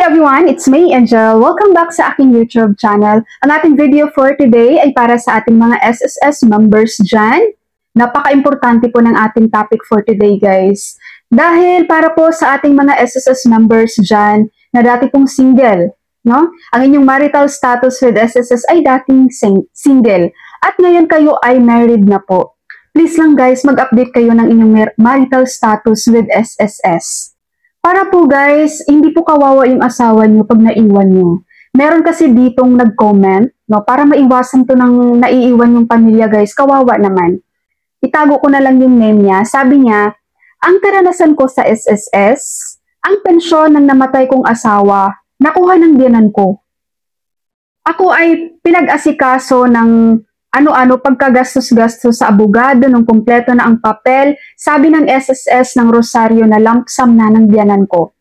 everyone, it's me, Angel. Welcome back sa aking YouTube channel. Ang ating video for today ay para sa ating mga SSS members dyan. Napaka-importante po ng ating topic for today, guys. Dahil para po sa ating mga SSS members dyan na dati pong single, no? Ang inyong marital status with SSS ay dating single. At ngayon kayo ay married na po. Please lang guys, mag-update kayo ng inyong marital status with SSS. Para po guys, hindi po kawawa yung asawa nyo pag naiwan nyo. Meron kasi ditong nag-comment, no, para maiwasan to ng naiiwan yung pamilya guys, kawawa naman. Itago ko na lang yung name niya. Sabi niya, ang karanasan ko sa SSS, ang pensyon ng namatay kong asawa, nakuha ng biyanan ko. Ako ay pinag-asikaso ng ano-ano pagkagastos-gastos sa abogado nung kumpleto na ang papel, sabi ng SSS ng Rosario na lump sum na ng biyanan ko.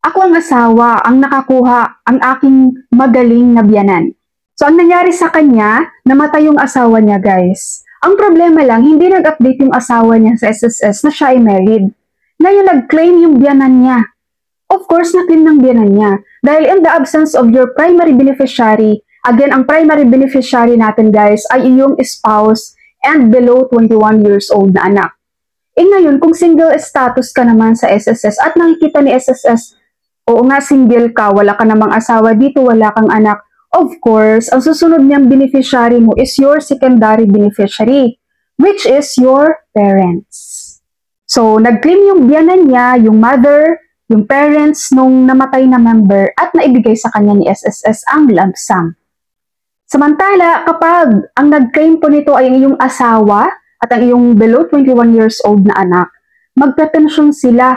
Ako ang asawa, ang nakakuha ang aking magaling na biyanan. So ang nangyari sa kanya, namatay yung asawa niya guys. Ang problema lang, hindi nag-update yung asawa niya sa SSS na siya ay married. Ngayon nag-claim yung biyanan niya. Of course, na-claim ng biyanan niya. Dahil in the absence of your primary beneficiary, again, ang primary beneficiary natin guys ay iyong spouse and below 21 years old na anak. E ngayon, kung single status ka naman sa SSS at nakikita ni SSS, oo nga single ka, wala ka namang asawa dito, wala kang anak, of course, ang susunod niyang beneficiary mo is your secondary beneficiary, which is your parents. So, nag-claim yung biyanan niya, yung mother, yung parents nung namatay na member at naibigay sa kanya ni SSS ang lump sum. Samantala, kapag ang nag-claim po nito ay ang iyong asawa at ang iyong below 21 years old na anak, magpe-pensyon sila.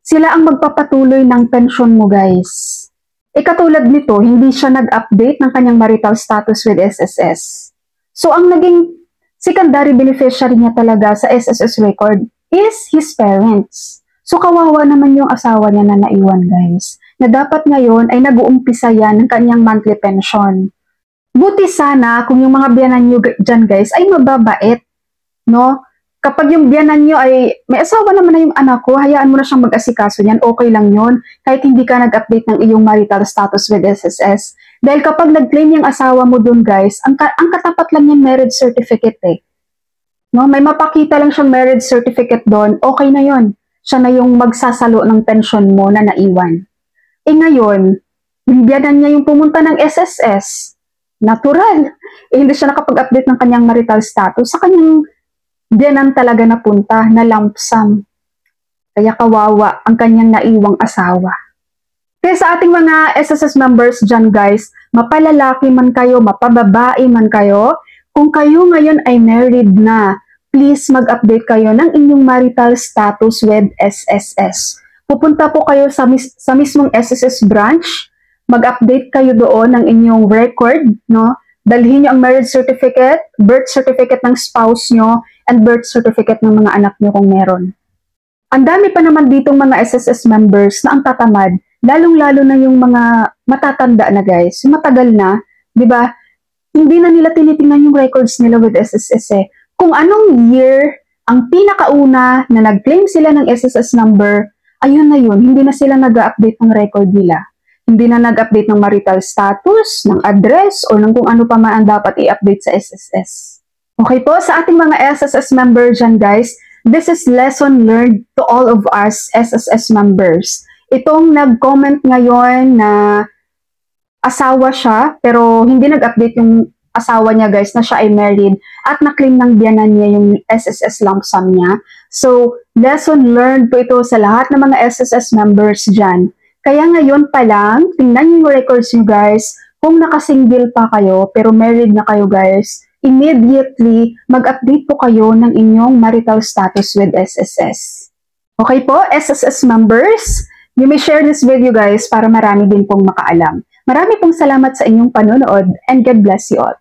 Sila ang magpapatuloy ng pensyon mo guys. E katulad nito, hindi siya nag-update ng kanyang marital status with SSS. So ang naging secondary beneficiary niya talaga sa SSS record is his parents. So kawawa naman yung asawa niya na naiwan guys, na dapat ngayon ay nag-uumpisa yan ng kanyang monthly pension. Buti sana kung yung mga biyanan nyo dyan guys ay mababait, no? Kapag yung biyanan nyo ay may asawa naman na yung anak ko, hayaan mo na siyang mag-asikaso niyan, okay lang yun, kahit hindi ka nag-update ng iyong marital status with SSS. Dahil kapag nag-claim yung asawa mo dun guys, ang katapat lang yung marriage certificate eh. No? May mapakita lang siyang marriage certificate doon, okay na yun. Siya na yung magsasalo ng pension mo na naiwan. Eh ngayon, yung biyanan niya yung pumunta ng SSS, natural. Eh, hindi siya nakapag-update ng kanyang marital status. Sa kanyang biyanan talaga napunta na lump sum. Kaya kawawa ang kanyang naiwang asawa. Kaya sa ating mga SSS members dyan guys, mapalalaki man kayo, mapababae man kayo, kung kayo ngayon ay married na, please mag-update kayo ng inyong marital status with SSS. Pupunta po kayo sa mismong SSS branch, mag-update kayo doon ng inyong record, no? Dalhin nyo ang marriage certificate, birth certificate ng spouse nyo, and birth certificate ng mga anak nyo kung meron. Ang dami pa naman ditong mga SSS members na ang tatamad, lalong-lalo na yung mga matatanda na guys, yung matagal na, di ba? Hindi na nila tinitingnan yung records nila with SSS eh. Kung anong year, ang pinakauna na nag-claim sila ng SSS number, ayun na yun, hindi na sila nag-update ng record nila. Hindi na nag-update ng marital status, ng address, o ng kung ano pa man ang dapat i-update sa SSS. Okay po, sa ating mga SSS member dyan guys, this is lesson learned to all of us SSS members. Itong nag-comment ngayon na asawa siya, pero hindi nag-update yung asawa niya guys na siya ay married at na-claim ng biyanan niya yung SSS lump sum niya. So, lesson learned po ito sa lahat ng mga SSS members dyan. Kaya ngayon pa lang, tingnan yung records nyo guys, kung nakasingle pa kayo, pero married na kayo guys, immediately mag-update po kayo ng inyong marital status with SSS. Okay po, SSS members, you may share this video guys para marami din pong makaalam. Marami pong salamat sa inyong panonood and God bless you all.